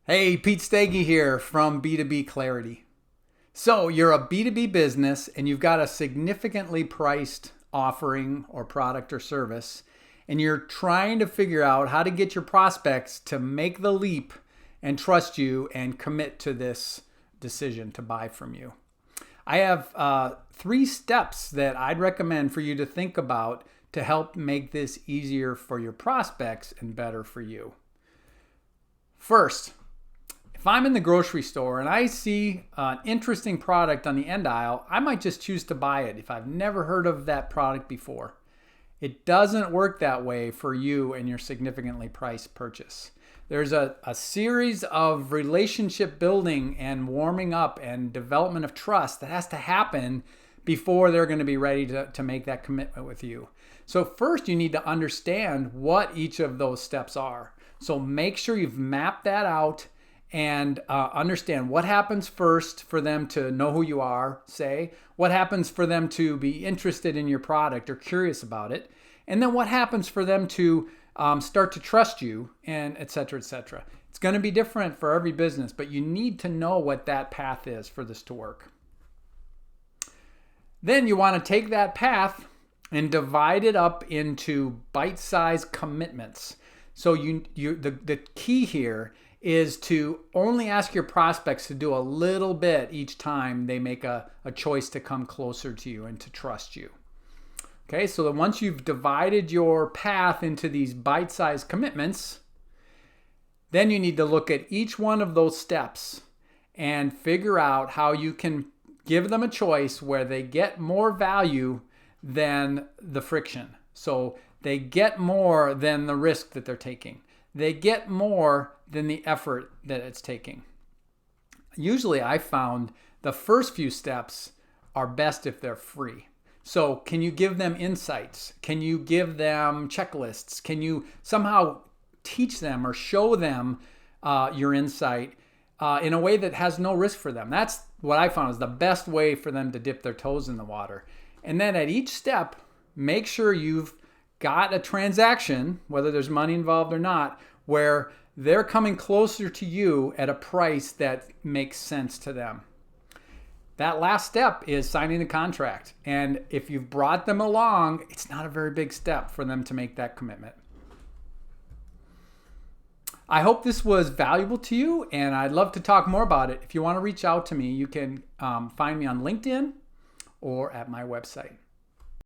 Hey, Pete Stagey here from B2B Clarity. So, you're a B2B business and you've got a significantly priced offering or product or service, and you're trying to figure out how to get your prospects to make the leap and trust you and commit to this decision to buy from you. I have 3 steps that I'd recommend for you to think about to help make this easier for your prospects and better for you. First, if I'm in the grocery store and I see an interesting product on the end aisle, I might just choose to buy it if I've never heard of that product before. It doesn't work that way for you and your significantly priced purchase. There's a series of relationship building and warming up and development of trust that has to happen before they're going to be ready to make that commitment with you. So first you need to understand what each of those steps are. So make sure you've mapped that out and understand what happens first for them to know who you are, say, what happens for them to be interested in your product or curious about it, and then what happens for them to start to trust you, and et cetera, et cetera. It's going to be different for every business, but you need to know what that path is for this to work. Then you want to take that path and divide it up into bite-sized commitments. So the key here is to only ask your prospects to do a little bit each time they make a choice to come closer to you and to trust you. Okay, so that once you've divided your path into these bite-sized commitments, then you need to look at each one of those steps and figure out how you can give them a choice where they get more value than the friction. So they get more than the risk that they're taking. They get more than the effort that it's taking. Usually I found the first few steps are best if they're free. So can you give them insights? Can you give them checklists? Can you somehow teach them or show them your insight in a way that has no risk for them? That's what I found is the best way for them to dip their toes in the water. And then at each step, make sure you've got a transaction, whether there's money involved or not, where they're coming closer to you at a price that makes sense to them. That last step is signing the contract. And if you've brought them along, it's not a very big step for them to make that commitment. I hope this was valuable to you, and I'd love to talk more about it. If you want to reach out to me, you can find me on LinkedIn or at my website.